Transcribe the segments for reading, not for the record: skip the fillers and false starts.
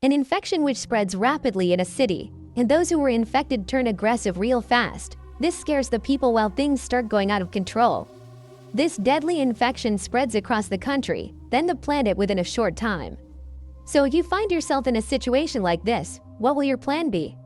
an infection which spreads rapidly in a city, and those who were infected turn aggressive real fast. This scares the people while things start going out of control. This deadly infection spreads across the country, then the planet within a short time. So if you find yourself in a situation like this, what will your plan be?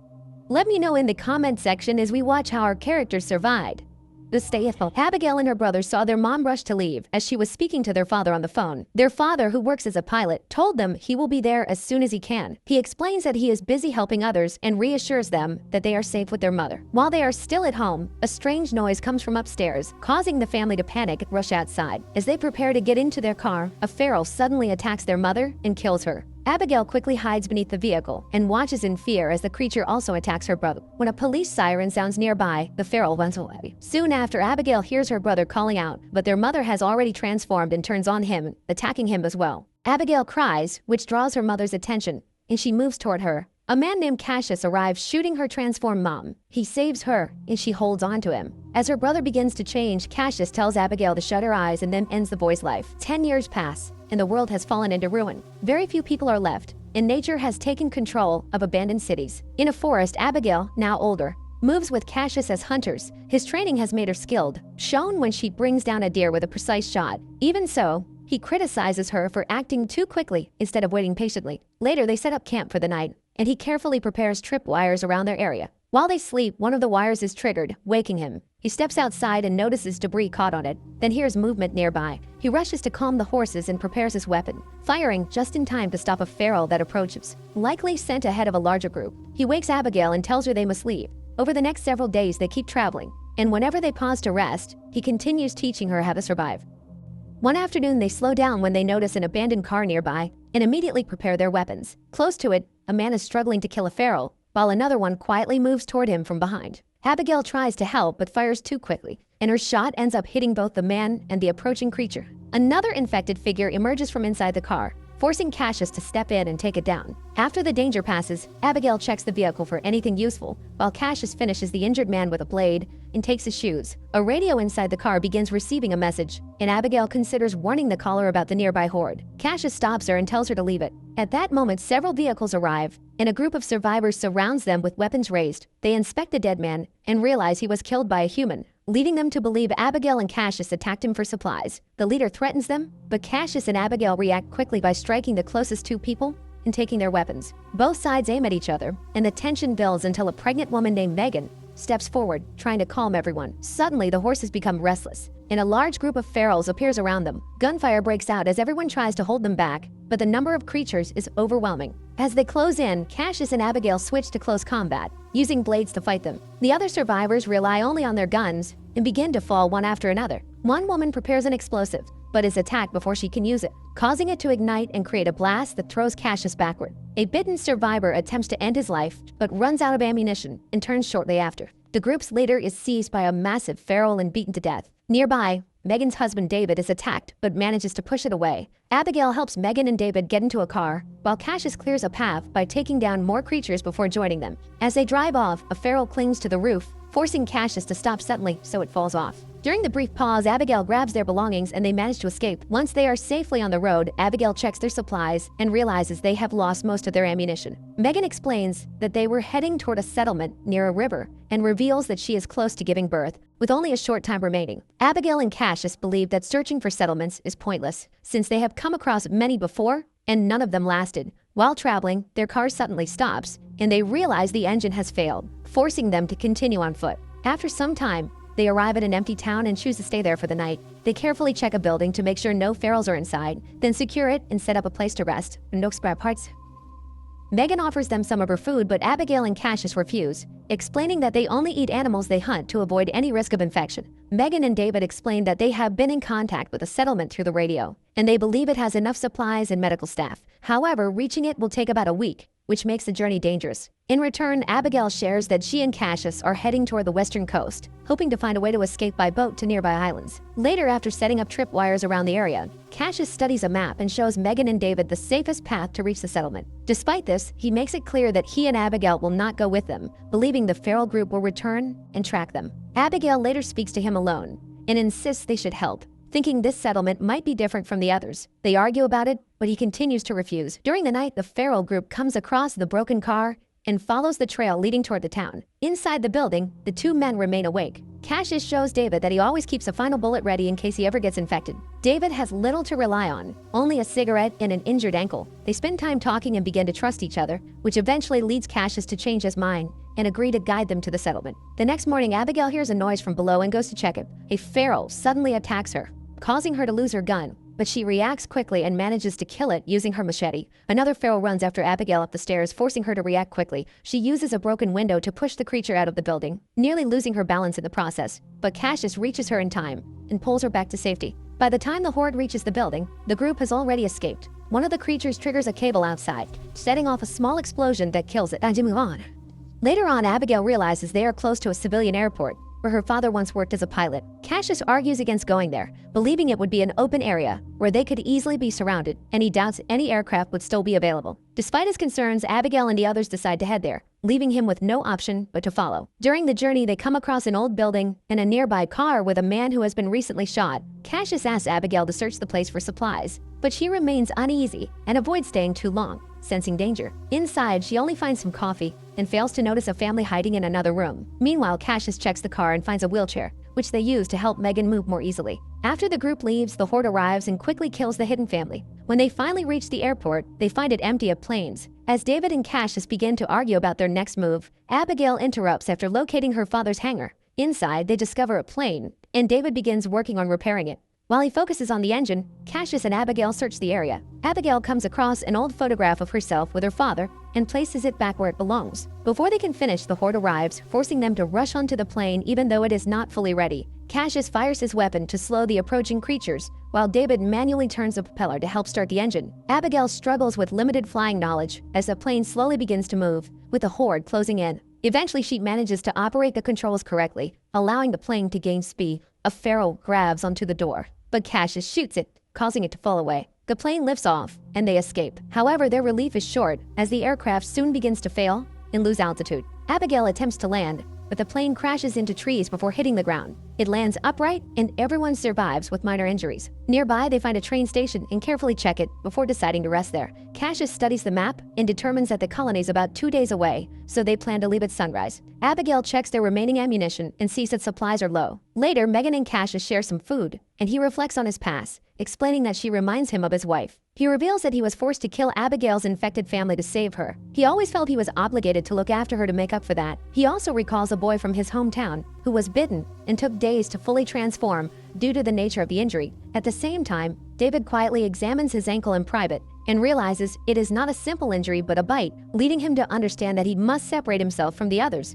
Let me know in the comment section as we watch how our characters survived. The stay-at-home. Abigail and her brother saw their mom rush to leave as she was speaking to their father on the phone. Their father, who works as a pilot, told them he will be there as soon as he can. He explains that he is busy helping others and reassures them that they are safe with their mother. While they are still at home, a strange noise comes from upstairs, causing the family to panic and rush outside. As they prepare to get into their car, a feral suddenly attacks their mother and kills her. Abigail quickly hides beneath the vehicle and watches in fear as the creature also attacks her brother. When a police siren sounds nearby, the feral runs away. Soon after, Abigail hears her brother calling out, but their mother has already transformed and turns on him, attacking him as well. Abigail cries, which draws her mother's attention, and she moves toward her. A man named Cassius arrives, shooting her transformed mom. He saves her, and she holds on to him. As her brother begins to change, Cassius tells Abigail to shut her eyes and then ends the boy's life. 10 years pass, and the world has fallen into ruin. Very few people are left, and nature has taken control of abandoned cities. In a forest, Abigail, now older, moves with Cassius as hunters. His training has made her skilled, shown when she brings down a deer with a precise shot. Even so, he criticizes her for acting too quickly instead of waiting patiently. Later, they set up camp for the night, and he carefully prepares tripwires around their area. While they sleep, one of the wires is triggered, waking him. He steps outside and notices debris caught on it, then hears movement nearby. He rushes to calm the horses and prepares his weapon, firing just in time to stop a feral that approaches, likely sent ahead of a larger group. He wakes Abigail and tells her they must leave. Over the next several days, they keep traveling, and whenever they pause to rest, he continues teaching her how to survive. One afternoon, they slow down when they notice an abandoned car nearby and immediately prepare their weapons. Close to it, a man is struggling to kill a feral, while another one quietly moves toward him from behind. Abigail tries to help but fires too quickly, and her shot ends up hitting both the man and the approaching creature. Another infected figure emerges from inside the car, forcing Cassius to step in and take it down. After the danger passes, Abigail checks the vehicle for anything useful, while Cassius finishes the injured man with a blade and takes his shoes. A radio inside the car begins receiving a message, and Abigail considers warning the caller about the nearby horde. Cassius stops her and tells her to leave it. At that moment, several vehicles arrive, and a group of survivors surrounds them with weapons raised. They inspect the dead man and realize he was killed by a human, leading them to believe Abigail and Cassius attacked him for supplies. The leader threatens them, but Cassius and Abigail react quickly by striking the closest two people and taking their weapons. Both sides aim at each other, and the tension builds until a pregnant woman named Megan steps forward, trying to calm everyone. Suddenly, the horses become restless, and a large group of ferals appears around them. Gunfire breaks out as everyone tries to hold them back, but the number of creatures is overwhelming. As they close in, Cassius and Abigail switch to close combat, using blades to fight them. The other survivors rely only on their guns and begin to fall one after another. One woman prepares an explosive, but is attacked before she can use it, causing it to ignite and create a blast that throws Cassius backward. A bitten survivor attempts to end his life, but runs out of ammunition and turns shortly after. The group's leader is seized by a massive feral and beaten to death. Nearby, Megan's husband David is attacked, but manages to push it away. Abigail helps Megan and David get into a car, while Cassius clears a path by taking down more creatures before joining them. As they drive off, a feral clings to the roof, forcing Cassius to stop suddenly so it falls off. During the brief pause, Abigail grabs their belongings and they manage to escape. Once they are safely on the road, Abigail checks their supplies and realizes they have lost most of their ammunition. Megan explains that they were heading toward a settlement near a river and reveals that she is close to giving birth, with only a short time remaining. Abigail and Cassius believe that searching for settlements is pointless, since they have come across many before and none of them lasted. While traveling, their car suddenly stops and they realize the engine has failed, forcing them to continue on foot. After some time, they arrive at an empty town and choose to stay there for the night. They carefully check a building to make sure no ferals are inside, then secure it and set up a place to rest. No spare parts. Megan offers them some of her food, but Abigail and Cassius refuse, explaining that they only eat animals they hunt to avoid any risk of infection. Megan and David explain that they have been in contact with a settlement through the radio, and they believe it has enough supplies and medical staff. However, reaching it will take about a week, which makes the journey dangerous. In return, Abigail shares that she and Cassius are heading toward the western coast, hoping to find a way to escape by boat to nearby islands. Later, after setting up tripwires around the area, Cassius studies a map and shows Megan and David the safest path to reach the settlement. Despite this, he makes it clear that he and Abigail will not go with them, believing the feral group will return and track them. Abigail later speaks to him alone and insists they should help, thinking this settlement might be different from the others. They argue about it, but but he continues to refuse. During the night, the feral group comes across the broken car and follows the trail leading toward the town. Inside the building, the two men remain awake. Cassius shows David that he always keeps a final bullet ready in case he ever gets infected. David has little to rely on, only a cigarette and an injured ankle. They spend time talking and begin to trust each other, which eventually leads Cassius to change his mind and agree to guide them to the settlement. The next morning, Abigail hears a noise from below and goes to check it. A feral suddenly attacks her, causing her to lose her gun, but she reacts quickly and manages to kill it using her machete. Another feral runs after Abigail up the stairs, forcing her to react quickly. She uses a broken window to push the creature out of the building, nearly losing her balance in the process, but Cassius reaches her in time and pulls her back to safety. By the time the horde reaches the building, the group has already escaped. One of the creatures triggers a cable outside, setting off a small explosion that kills it. And to move on. Later on, Abigail realizes they are close to a civilian airport, where her father once worked as a pilot. Cassius argues against going there, believing it would be an open area where they could easily be surrounded, and he doubts any aircraft would still be available. Despite his concerns, Abigail and the others decide to head there, leaving him with no option but to follow. During the journey, they come across an old building and a nearby car with a man who has been recently shot. Cassius asks Abigail to search the place for supplies, but she remains uneasy and avoids staying too long, sensing danger. Inside, she only finds some coffee and fails to notice a family hiding in another room. Meanwhile, Cassius checks the car and finds a wheelchair, which they use to help Megan move more easily. After the group leaves, the horde arrives and quickly kills the hidden family. When they finally reach the airport, they find it empty of planes. As David and Cassius begin to argue about their next move, Abigail interrupts after locating her father's hangar. Inside, they discover a plane, and David begins working on repairing it. While he focuses on the engine, Cassius and Abigail search the area. Abigail comes across an old photograph of herself with her father and places it back where it belongs. Before they can finish, the horde arrives, forcing them to rush onto the plane even though it is not fully ready. Cassius fires his weapon to slow the approaching creatures, while David manually turns the propeller to help start the engine. Abigail struggles with limited flying knowledge as the plane slowly begins to move, with the horde closing in. Eventually, she manages to operate the controls correctly, allowing the plane to gain speed. A feral grabs onto the door, but Cassius shoots it, causing it to fall away. The plane lifts off, and they escape. However, their relief is short, as the aircraft soon begins to fail and lose altitude. Abigail attempts to land, but the plane crashes into trees before hitting the ground. It lands upright, and everyone survives with minor injuries. Nearby, they find a train station and carefully check it before deciding to rest there. Cassius studies the map and determines that the colony is about 2 days away, so they plan to leave at sunrise. Abigail checks their remaining ammunition and sees that supplies are low. Later, Megan and Cassius share some food, and he reflects on his past, explaining that she reminds him of his wife. He reveals that he was forced to kill Abigail's infected family to save her. He always felt he was obligated to look after her to make up for that. He also recalls a boy from his hometown who was bitten and took days to fully transform due to the nature of the injury. At the same time, David quietly examines his ankle in private and realizes it is not a simple injury but a bite, leading him to understand that he must separate himself from the others.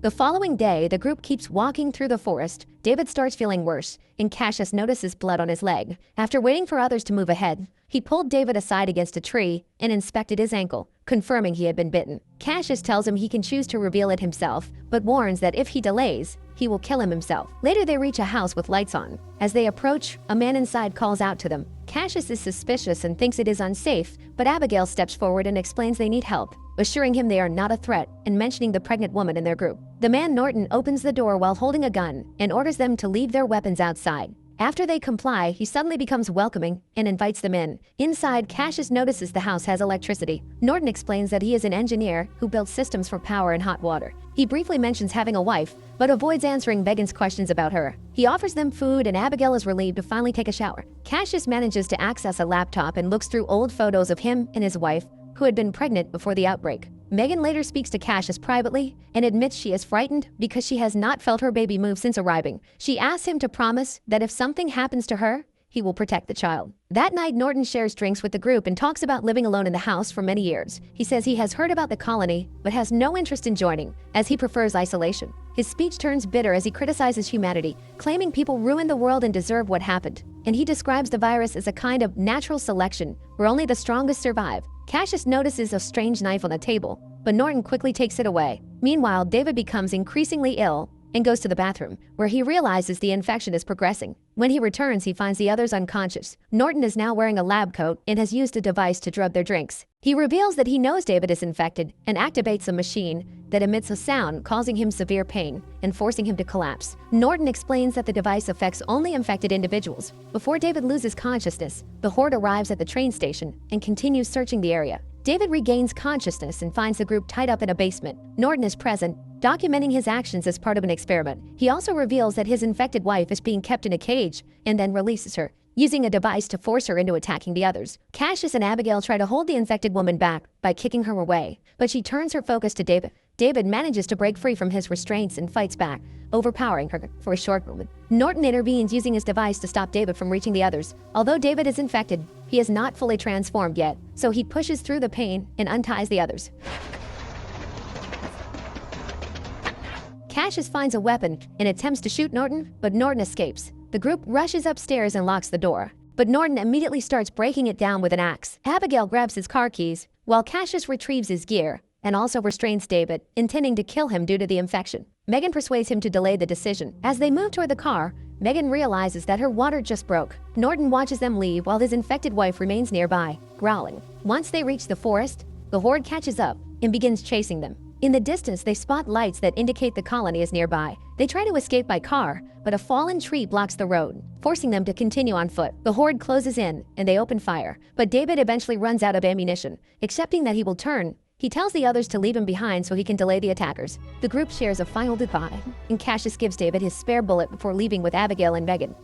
The following day, the group keeps walking through the forest. David starts feeling worse, and Cassius notices blood on his leg. After waiting for others to move ahead, he pulled David aside against a tree and inspected his ankle, confirming he had been bitten. Cassius tells him he can choose to reveal it himself, but warns that if he delays, he will kill him himself. Later, they reach a house with lights on. As they approach, a man inside calls out to them. Cassius is suspicious and thinks it is unsafe, but Abigail steps forward and explains they need help, assuring him they are not a threat and mentioning the pregnant woman in their group. The man Norton opens the door while holding a gun and orders them to leave their weapons outside. After they comply, he suddenly becomes welcoming and invites them in. Inside, Cassius notices the house has electricity. Norton explains that he is an engineer who builds systems for power and hot water. He briefly mentions having a wife, but avoids answering Megan's questions about her. He offers them food, and Abigail is relieved to finally take a shower. Cassius manages to access a laptop and looks through old photos of him and his wife, who had been pregnant before the outbreak. Megan later speaks to Cassius privately and admits she is frightened because she has not felt her baby move since arriving. She asks him to promise that if something happens to her, he will protect the child. That night, Norton shares drinks with the group and talks about living alone in the house for many years. He says he has heard about the colony, but has no interest in joining, as he prefers isolation. His speech turns bitter as he criticizes humanity, claiming people ruined the world and deserve what happened. And he describes the virus as a kind of natural selection, where only the strongest survive. Cassius notices a strange knife on the table, but Norton quickly takes it away. Meanwhile, David becomes increasingly ill and goes to the bathroom, where he realizes the infection is progressing. When he returns, he finds the others unconscious. Norton is now wearing a lab coat and has used a device to drug their drinks. He reveals that he knows David is infected and activates a machine that emits a sound, causing him severe pain and forcing him to collapse. Norton explains that the device affects only infected individuals. Before David loses consciousness, the Horde arrives at the train station and continues searching the area. David regains consciousness and finds the group tied up in a basement. Norton is present, documenting his actions as part of an experiment. He also reveals that his infected wife is being kept in a cage and then releases her, using a device to force her into attacking the others. Cassius and Abigail try to hold the infected woman back by kicking her away, but she turns her focus to David. David manages to break free from his restraints and fights back, overpowering her for a short moment. Norton intervenes using his device to stop David from reaching the others. Although David is infected, he is not fully transformed yet, so he pushes through the pain and unties the others. Cassius finds a weapon and attempts to shoot Norton, but Norton escapes. The group rushes upstairs and locks the door, but Norton immediately starts breaking it down with an axe. Abigail grabs his car keys, while Cassius retrieves his gear and also restrains David, intending to kill him due to the infection. Megan persuades him to delay the decision. As they move toward the car, Megan realizes that her water just broke. Norton watches them leave while his infected wife remains nearby, growling. Once they reach the forest, the Horde catches up and begins chasing them. In the distance, they spot lights that indicate the colony is nearby. They try to escape by car, but a fallen tree blocks the road, forcing them to continue on foot. The Horde closes in, and they open fire, but David eventually runs out of ammunition. Accepting that he will turn, he tells the others to leave him behind so he can delay the attackers. The group shares a final goodbye, and Cassius gives David his spare bullet before leaving with Abigail and Megan.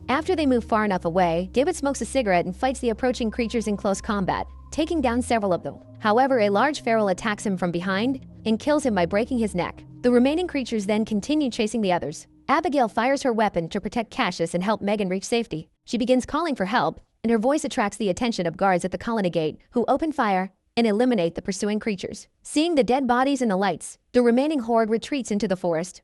After they move far enough away, David smokes a cigarette and fights the approaching creatures in close combat, taking down several of them. However, a large feral attacks him from behind and kills him by breaking his neck. The remaining creatures then continue chasing the others. Abigail fires her weapon to protect Cassius and help Megan reach safety. She begins calling for help, and her voice attracts the attention of guards at the colony gate, who open fire and eliminate the pursuing creatures. Seeing the dead bodies and the lights, the remaining Horde retreats into the forest.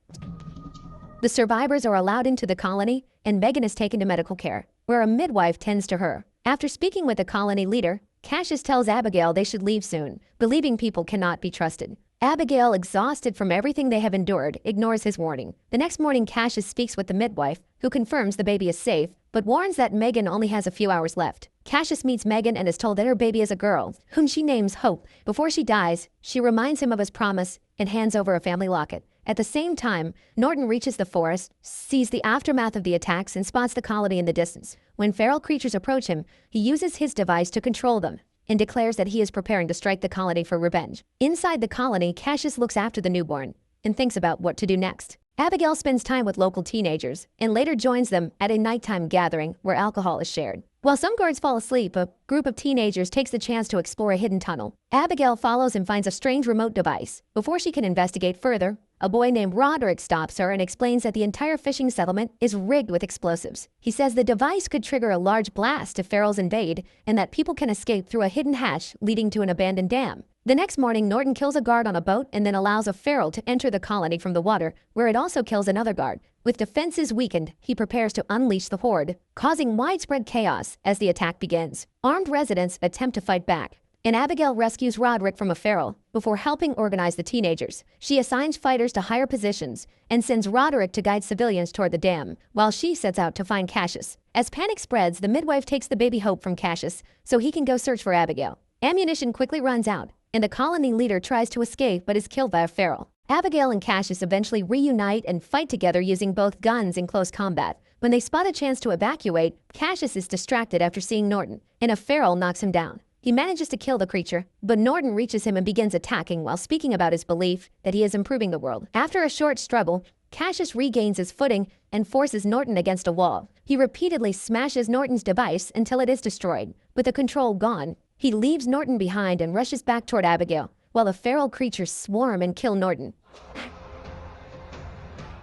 The survivors are allowed into the colony, and Megan is taken to medical care, where a midwife tends to her. After speaking with the colony leader, Cassius tells Abigail they should leave soon, believing people cannot be trusted. Abigail, exhausted from everything they have endured, ignores his warning. The next morning, Cassius speaks with the midwife, who confirms the baby is safe, but warns that Megan only has a few hours left. Cassius meets Megan and is told that her baby is a girl, whom she names Hope. Before she dies, she reminds him of his promise and hands over a family locket. At the same time, Norton reaches the forest, sees the aftermath of the attacks, and spots the colony in the distance. When feral creatures approach him, he uses his device to control them and declares that he is preparing to strike the colony for revenge. Inside the colony, Cassius looks after the newborn and thinks about what to do next. Abigail spends time with local teenagers and later joins them at a nighttime gathering where alcohol is shared. While some guards fall asleep, a group of teenagers takes the chance to explore a hidden tunnel. Abigail follows and finds a strange remote device. Before she can investigate further, a boy named Roderick stops her and explains that the entire fishing settlement is rigged with explosives. He says the device could trigger a large blast if ferals invade, and that people can escape through a hidden hatch leading to an abandoned dam. The next morning, Norton kills a guard on a boat and then allows a feral to enter the colony from the water, where it also kills another guard. With defenses weakened, he prepares to unleash the Horde, causing widespread chaos as the attack begins. Armed residents attempt to fight back, and Abigail rescues Roderick from a feral before helping organize the teenagers. She assigns fighters to higher positions and sends Roderick to guide civilians toward the dam, while she sets out to find Cassius. As panic spreads, the midwife takes the baby Hope from Cassius so he can go search for Abigail. Ammunition quickly runs out, and the colony leader tries to escape but is killed by a feral. Abigail and Cassius eventually reunite and fight together using both guns in close combat. When they spot a chance to evacuate, Cassius is distracted after seeing Norton, and a feral knocks him down. He manages to kill the creature, but Norton reaches him and begins attacking while speaking about his belief that he is improving the world. After a short struggle, Cassius regains his footing and forces Norton against a wall. He repeatedly smashes Norton's device until it is destroyed. With the control gone, he leaves Norton behind and rushes back toward Abigail, while the feral creatures swarm and kill Norton.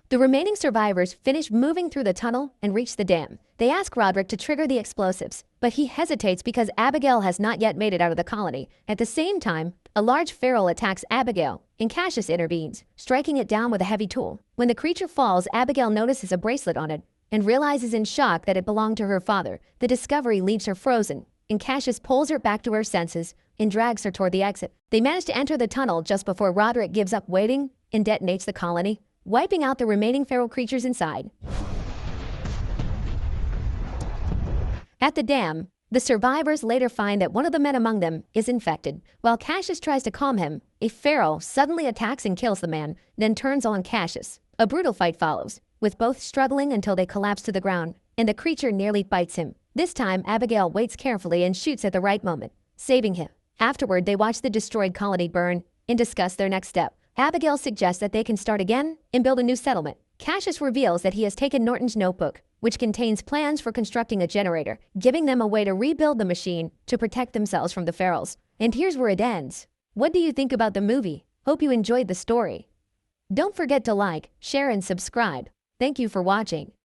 The remaining survivors finish moving through the tunnel and reach the dam. They ask Roderick to trigger the explosives, but he hesitates because Abigail has not yet made it out of the colony. At the same time, a large feral attacks Abigail, and Cassius intervenes, striking it down with a heavy tool. When the creature falls, Abigail notices a bracelet on it and realizes in shock that it belonged to her father. The discovery leaves her frozen, and Cassius pulls her back to her senses and drags her toward the exit. They manage to enter the tunnel just before Roderick gives up waiting and detonates the colony, wiping out the remaining feral creatures inside. At the dam, The survivors later find that one of the men among them is infected. While Cassius tries to calm him, a pharaoh suddenly attacks and kills the man, then turns on Cassius. A brutal fight follows, with both struggling until they collapse to the ground, and the creature nearly bites him. This time, Abigail waits carefully and shoots at the right moment, saving him. Afterward, they watch the destroyed colony burn and discuss their next step. Abigail suggests that they can start again and build a new settlement. Cassius reveals that he has taken Norton's notebook, which contains plans for constructing a generator, giving them a way to rebuild the machine to protect themselves from the pharaohs. And here's where it ends. What do you think about the movie? Hope you enjoyed the story. Don't forget to like, share, and subscribe. Thank you for watching.